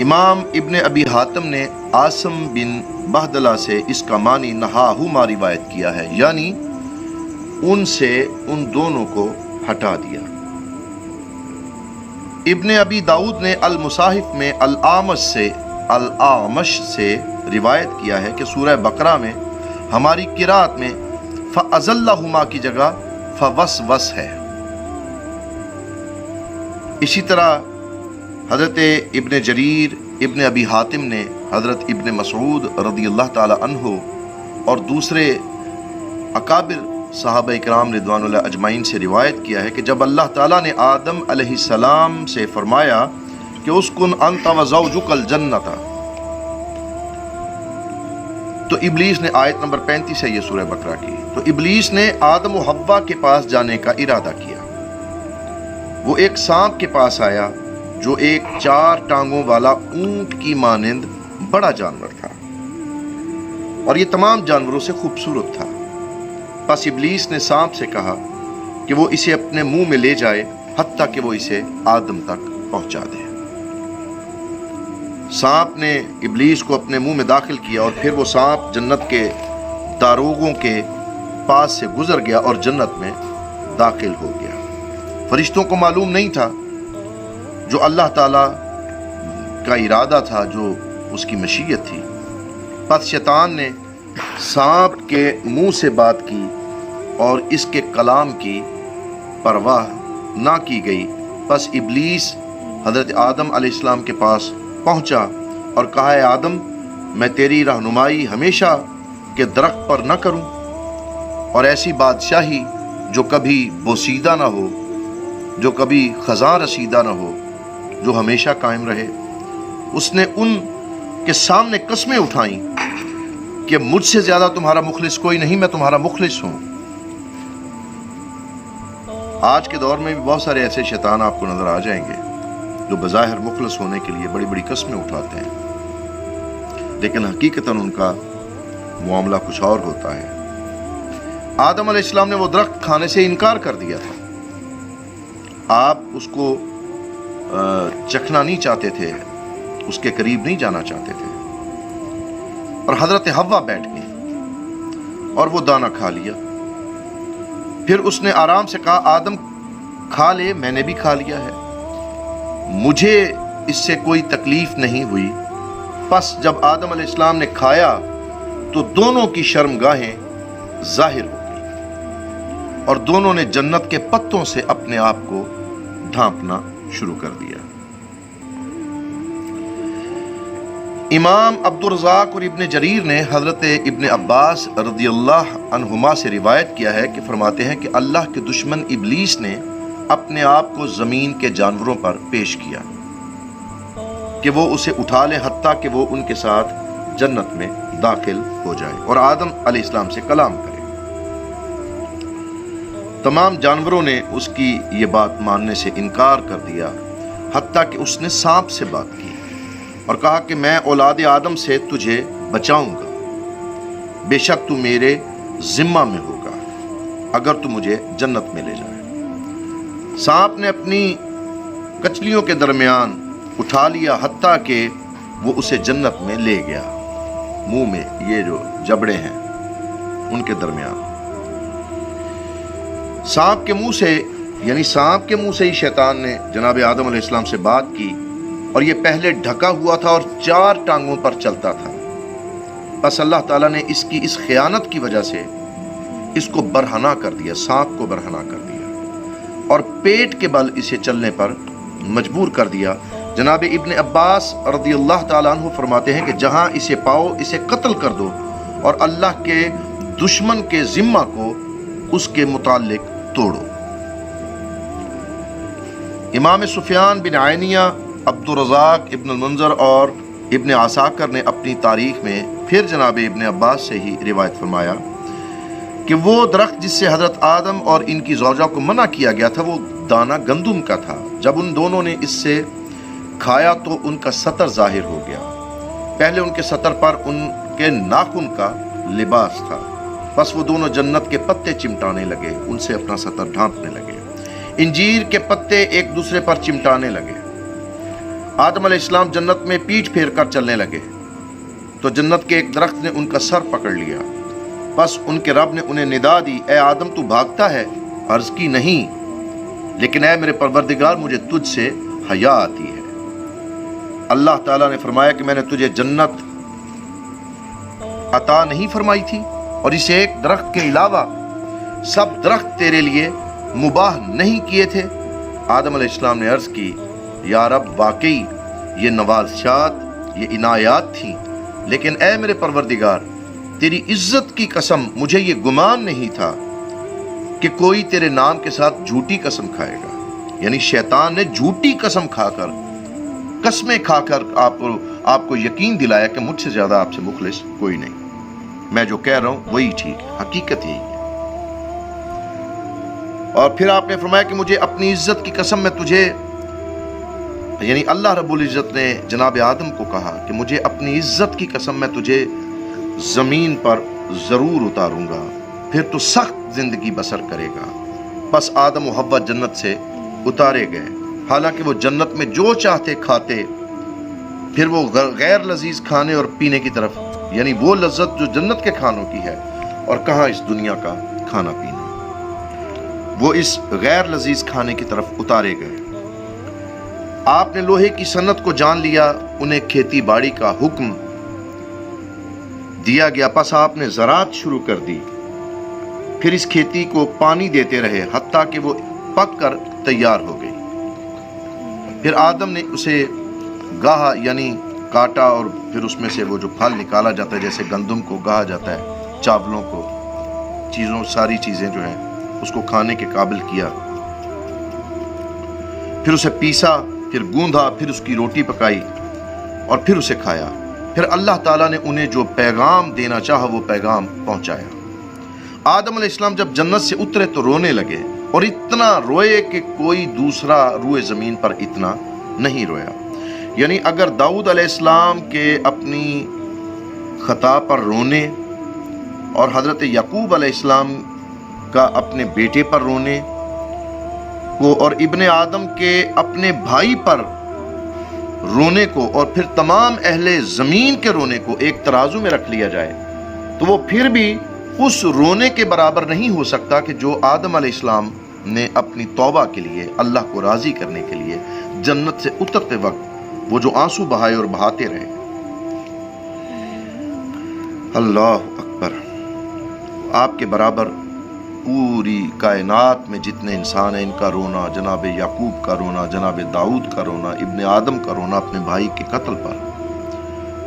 امام ابن ابی حاتم نے عاصم بن بہدلہ سے اس کا معنی نہاہما روایت کیا ہے، یعنی ان سے ان دونوں کو ہٹا دیا۔ ابن ابی داؤد نے المصاحف میں الاعمش سے روایت کیا ہے کہ سورہ بقرہ میں ہماری قرات میں فَأَزَلَّهُمَا کی جگہ فَوَسْوَسْ ہے۔ اسی طرح حضرت ابن جریر ابن ابی حاتم نے حضرت ابن مسعود رضی اللہ تعالی عنہ اور دوسرے اکابر صحابہ اکرام رضوان اللہ اجمعین سے روایت کیا ہے کہ جب اللہ تعالیٰ نے آدم علیہ السلام سے فرمایا کہ اسکن انت وزوجک الجنۃ، تو ابلیس نے آیت نمبر 35 ہے یہ سورہ بقرہ کی، تو ابلیس نے آدم و حوا کے پاس جانے کا ارادہ کیا۔ وہ ایک سانپ کے پاس آیا جو ایک 4 ٹانگوں والا اونٹ کی مانند بڑا جانور تھا اور یہ تمام جانوروں سے خوبصورت تھا۔ پس ابلیس نے سانپ سے کہا کہ وہ اسے اپنے منہ میں لے جائے حتیٰ کہ وہ اسے آدم تک پہنچا دے۔ سانپ نے ابلیس کو اپنے منہ میں داخل کیا اور پھر وہ سانپ جنت کے داروغوں کے پاس سے گزر گیا اور جنت میں داخل ہو گیا۔ فرشتوں کو معلوم نہیں تھا جو اللہ تعالیٰ کا ارادہ تھا، جو اس کی مشیت تھی۔ پس شیطان نے سانپ کے منہ سے بات کی اور اس کے کلام کی پرواہ نہ کی گئی۔ پس ابلیس حضرت آدم علیہ السلام کے پاس پہنچا اور کہا، اے آدم، میں تیری رہنمائی ہمیشہ کے درخت پر نہ کروں اور ایسی بادشاہی جو کبھی بوسیدہ نہ ہو، جو کبھی خزاں رسیدہ نہ ہو، جو ہمیشہ قائم رہے۔ اس نے ان کے سامنے قسمیں اٹھائیں کہ مجھ سے زیادہ تمہارا مخلص کوئی نہیں، میں تمہارا مخلص ہوں۔ آج کے دور میں بھی بہت سارے ایسے شیطان آپ کو نظر آ جائیں گے جو بظاہر مخلص ہونے کے لیے بڑی بڑی قسمیں اٹھاتے ہیں، لیکن حقیقتاً ان کا معاملہ کچھ اور ہوتا ہے۔ آدم علیہ السلام نے وہ درخت کھانے سے انکار کر دیا تھا، آپ اس کو چکھنا نہیں چاہتے تھے، اس کے قریب نہیں جانا چاہتے تھے، اور حضرت حوا بیٹھ گئی اور وہ دانہ کھا لیا۔ پھر اس نے آرام سے کہا، آدم کھا لے، میں نے بھی کھا لیا ہے، مجھے اس سے کوئی تکلیف نہیں ہوئی۔ پس جب آدم علیہ السلام نے کھایا تو دونوں کی شرمگاہیں ظاہر ہو گئی اور دونوں نے جنت کے پتوں سے اپنے آپ کو ڈھانپنا شروع کر دیا۔ امام عبدالرزاق اور ابن جریر نے حضرت ابن عباس رضی اللہ عنہما سے روایت کیا ہے کہ فرماتے ہیں کہ اللہ کے دشمن ابلیس نے اپنے آپ کو زمین کے جانوروں پر پیش کیا کہ وہ اسے اٹھا لے حتیٰ کہ وہ ان کے ساتھ جنت میں داخل ہو جائے اور آدم علیہ السلام سے کلام کرے۔ تمام جانوروں نے اس کی یہ بات ماننے سے انکار کر دیا حتیٰ کہ اس نے سانپ سے بات کی اور کہا کہ میں اولاد آدم سے تجھے بچاؤں گا، بے شک تو میرے ذمہ میں ہوگا اگر تو مجھے جنت میں لے جائے۔ سانپ نے اپنی کچلیوں کے درمیان اٹھا لیا حتیٰ کہ وہ اسے جنت میں لے گیا، منہ میں یہ جو جبڑے ہیں ان کے درمیان۔ سانپ کے منہ سے یعنی سانپ کے منہ سے ہی شیطان نے جناب آدم علیہ السلام سے بات کی اور یہ پہلے ڈھکا ہوا تھا اور 4 ٹانگوں پر چلتا تھا۔ بس اللہ تعالیٰ نے اس کی اس خیانت کی وجہ سے اس کو برہنہ کر دیا، سانپ کو برہنہ کر دیا اور پیٹ کے بل اسے چلنے پر مجبور کر دیا۔ جناب ابن عباس رضی اللہ تعالیٰ عنہ فرماتے ہیں کہ جہاں اسے پاؤ اسے قتل کر دو اور اللہ کے دشمن کے ذمہ کو اس کے متعلق توڑو۔ امام سفیان بن عینیہ، عبدالرزاق ابن المنذر اور ابن عساکر نے اپنی تاریخ میں پھر جناب ابن عباس سے ہی روایت فرمایا کہ وہ درخت جس سے حضرت آدم اور ان کی زوجہ کو منع کیا گیا تھا وہ دانہ گندم کا تھا۔ جب ان دونوں نے اس سے کھایا تو ان کا سطر ظاہر ہو گیا، پہلے ان کے سطر پر ان کے ناخن کا لباس تھا، بس وہ دونوں جنت کے پتے چمٹانے لگے، ان سے اپنا سطر ڈھانپنے لگے۔ انجیر کے پتے ایک دوسرے پر چمٹانے لگے۔ آدم علیہ السلام جنت میں پیٹھ پھیر کر چلنے لگے تو جنت کے ایک درخت نے ان کا سر پکڑ لیا۔ بس ان کے رب نے انہیں ندا دی، اے آدم تو بھاگتا ہے؟ عرض کی نہیں، لیکن اے میرے پروردگار مجھے تجھ سے حیا آتی ہے۔ اللہ تعالیٰ نے فرمایا کہ میں نے تجھے جنت عطا نہیں فرمائی تھی، اور اسے ایک درخت کے علاوہ سب درخت تیرے لیے مباح نہیں کیے تھے؟ آدم علیہ السلام نے عرض کی، یا رب واقعی یہ نوازشات، یہ عنایات تھیں، لیکن اے میرے پروردگار تیری عزت کی قسم مجھے یہ گمان نہیں تھا کہ کوئی تیرے نام کے ساتھ جھوٹی قسم کھائے گا۔ یعنی شیطان نے جھوٹی قسم کھا کر، قسمیں کھا کر آپ کو یقین دلایا کہ مجھ سے زیادہ آپ سے مخلص کوئی نہیں، میں جو کہہ رہا ہوں وہی ٹھیک ہے، حقیقت یہی ہے۔ اور پھر آپ نے فرمایا کہ مجھے اپنی عزت کی قسم میں تجھے، یعنی اللہ رب العزت نے جناب آدم کو کہا کہ مجھے اپنی عزت کی قسم میں تجھے زمین پر ضرور اتاروں گا، پھر تو سخت زندگی بسر کرے گا۔ بس آدم و حوا جنت سے اتارے گئے، حالانکہ وہ جنت میں جو چاہتے کھاتے، پھر وہ غیر لذیذ کھانے اور پینے کی طرف، یعنی وہ لذت جو جنت کے کھانوں کی ہے، اور کہاں اس دنیا کا کھانا پینا، وہ اس غیر لذیذ کھانے کی طرف اتارے گئے۔ آپ نے لوہے کی صنعت کو جان لیا، انہیں کھیتی باڑی کا حکم دیا گیا، پس آپ نے زراعت شروع کر دی، پھر اس کھیتی کو پانی دیتے رہے حتیٰ کہ وہ پک کر تیار ہو گئی۔ پھر آدم نے اسے گاہا، یعنی کاٹا، اور پھر اس میں سے وہ جو پھل نکالا جاتا ہے، جیسے گندم کو گاہا جاتا ہے، چاولوں کو، ساری چیزیں جو ہیں اس کو کھانے کے قابل کیا، پھر اسے پیسا، پھر گوندھا، پھر اس کی روٹی پکائی اور پھر اسے کھایا۔ پھر اللہ تعالیٰ نے انہیں جو پیغام دینا چاہا وہ پیغام پہنچایا۔ آدم علیہ السلام جب جنت سے اترے تو رونے لگے، اور اتنا روئے کہ کوئی دوسرا روئے زمین پر اتنا نہیں رویا۔ یعنی اگر داؤد علیہ السلام کے اپنی خطا پر رونے، اور حضرت یعقوب علیہ السلام کا اپنے بیٹے پر رونے کو، اور ابن آدم کے اپنے بھائی پر رونے کو، اور پھر تمام اہل زمین کے رونے کو ایک ترازو میں رکھ لیا جائے، تو وہ پھر بھی اس رونے کے برابر نہیں ہو سکتا کہ جو آدم علیہ السلام نے اپنی توبہ کے لیے، اللہ کو راضی کرنے کے لیے جنت سے اترتے وقت وہ جو آنسو بہائے اور بہاتے رہے۔ اللہ اکبر! آپ کے برابر پوری کائنات میں جتنے انسان ہیں، ان کا رونا، جناب یعقوب کا رونا، جناب داؤد کا رونا، ابن آدم کا رونا اپنے بھائی کے قتل پر،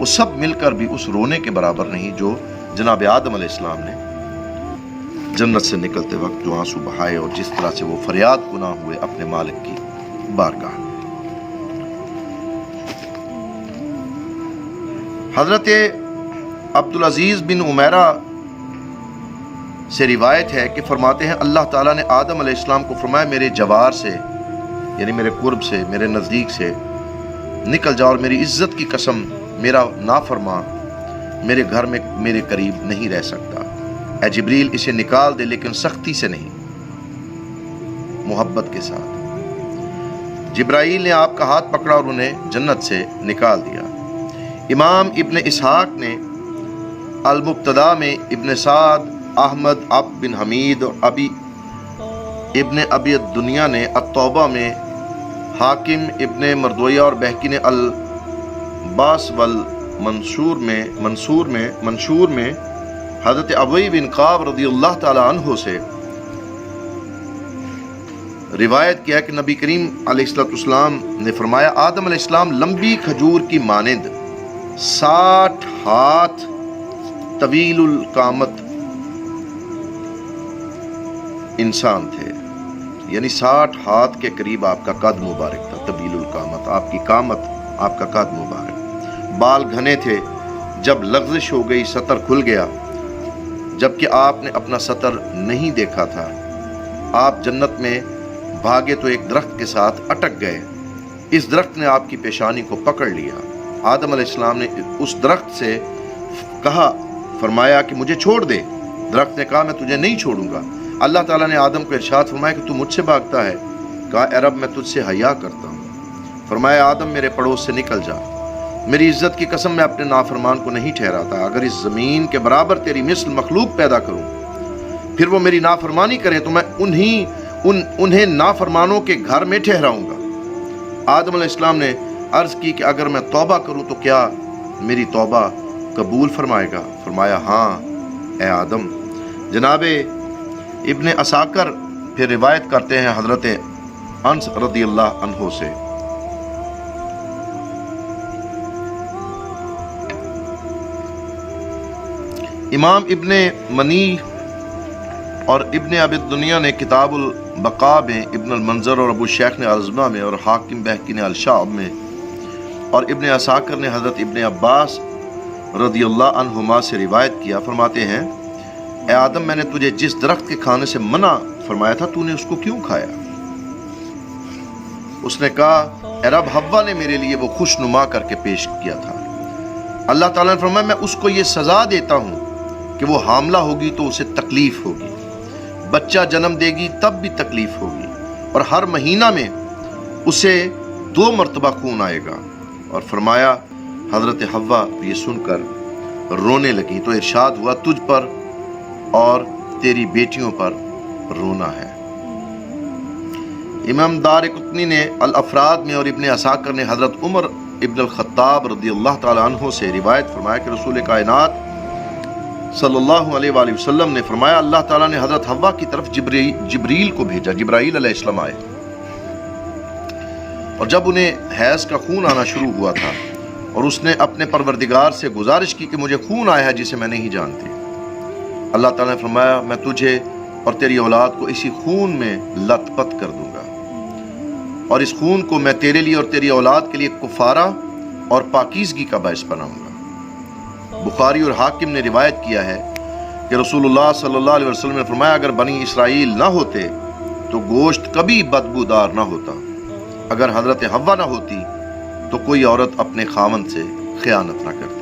وہ سب مل کر بھی اس رونے کے برابر نہیں جو جناب آدم علیہ السلام نے جنت سے نکلتے وقت جو آنسو بہائے، اور جس طرح سے وہ فریاد گناہ ہوئے اپنے مالک کی بارگاہ میں۔ حضرت عبدالعزیز بن عمیرہ سے روایت ہے کہ فرماتے ہیں اللہ تعالیٰ نے آدم علیہ السلام کو فرمایا میرے جوار سے، یعنی میرے قرب سے، میرے نزدیک سے نکل جاؤ، اور میری عزت کی قسم میرا نافرمان میرے گھر میں میرے قریب نہیں رہ سکتا۔ اے جبریل اسے نکال دے، لیکن سختی سے نہیں، محبت کے ساتھ۔ جبرائیل نے آپ کا ہاتھ پکڑا اور انہیں جنت سے نکال دیا۔ امام ابن اسحاق نے المبتدا میں، ابن سعد، احمد عبد بن حمید اور ابن ابی الدنیا نے التوبہ میں، حاکم ابن مردویہ اور بہقی نے الباس والمنشور میں حضرت ابی بن قعب رضی اللہ تعالی عنہ سے روایت کیا کہ نبی کریم علیہ السلام نے فرمایا آدم علیہ السلام لمبی کھجور کی مانند 60 ہاتھ طویل القامت انسان تھے، یعنی 60 ہاتھ کے قریب آپ کا قد مبارک تھا۔ طویل القامت، آپ کی قامت، آپ کا قد مبارک۔ بال گھنے تھے، جب لغزش ہو گئی سطر کھل گیا، جبکہ آپ نے اپنا سطر نہیں دیکھا تھا۔ آپ جنت میں بھاگے تو ایک درخت کے ساتھ اٹک گئے، اس درخت نے آپ کی پیشانی کو پکڑ لیا۔ آدم علیہ السلام نے اس درخت سے کہا، فرمایا کہ مجھے چھوڑ دے۔ درخت نے کہا میں تجھے نہیں چھوڑوں گا۔ اللہ تعالیٰ نے آدم کو ارشاد فرمایا کہ تو مجھ سے بھاگتا ہے؟ کہا اے رب میں تجھ سے حیا کرتا ہوں۔ فرمایا آدم میرے پڑوس سے نکل جا، میری عزت کی قسم میں اپنے نافرمان کو نہیں ٹھہراتا، اگر اس زمین کے برابر تیری مثل مخلوق پیدا کروں پھر وہ میری نافرمانی کریں تو میں انہیں نافرمانوں کے گھر میں ٹھہراؤں گا۔ آدم علیہ السلام نے عرض کی کہ اگر میں توبہ کروں تو کیا میری توبہ قبول فرمائے گا؟ فرمایا ہاں اے آدم۔ جناب ابن عساکر پھر روایت کرتے ہیں حضرت انس رضی اللہ عنہ سے، امام ابن منی اور ابن ابی الدنیا نے کتاب البقاء میں، ابن المنظر اور ابو شیخ نے الزما میں، اور حاکم بہقی نے الشعب میں، اور ابن عساکر نے حضرت ابن عباس رضی اللہ عنہما سے روایت کیا، فرماتے ہیں اے آدم میں نے تجھے جس درخت کے کھانے سے منع فرمایا تھا تو نے اس کو کیوں کھایا؟ اس نے کہا اے رب حوا نے میرے لیے وہ خوش نما کر کے پیش کیا تھا۔ اللہ تعالیٰ نے فرمایا میں اس کو یہ سزا دیتا ہوں کہ وہ حاملہ ہوگی تو اسے تکلیف ہوگی، بچہ جنم دے گی تب بھی تکلیف ہوگی، اور ہر مہینہ میں اسے 2 مرتبہ خون آئے گا۔ اور فرمایا حضرت حوا یہ سن کر رونے لگی تو ارشاد ہوا تجھ پر اور تیری بیٹیوں پر رونا ہے۔ امام دارقطنی نے الافراد میں اور ابن عساکر نے حضرت عمر ابن الخطاب رضی اللہ تعالی عنہ سے روایت فرمایا کہ رسول کائنات صلی اللہ علیہ وآلہ وسلم نے فرمایا اللہ تعالیٰ نے حضرت حوا کی طرف جبریل کو بھیجا، جبرائیل علیہ السلام آئے، اور جب انہیں حیض کا خون آنا شروع ہوا تھا اور اس نے اپنے پروردگار سے گزارش کی کہ مجھے خون آیا ہے جسے میں نہیں جانتی، اللہ تعالیٰ نے فرمایا میں تجھے اور تیری اولاد کو اسی خون میں لت پت کر دوں گا، اور اس خون کو میں تیرے لیے اور تیری اولاد کے لیے کفارہ اور پاکیزگی کا باعث بناؤں گا۔ بخاری اور حاکم نے روایت کیا ہے کہ رسول اللہ صلی اللہ علیہ وسلم نے فرمایا اگر بنی اسرائیل نہ ہوتے تو گوشت کبھی بدبودار نہ ہوتا، اگر حضرت حوا نہ ہوتی تو کوئی عورت اپنے خاوند سے خیانت نہ کرتی۔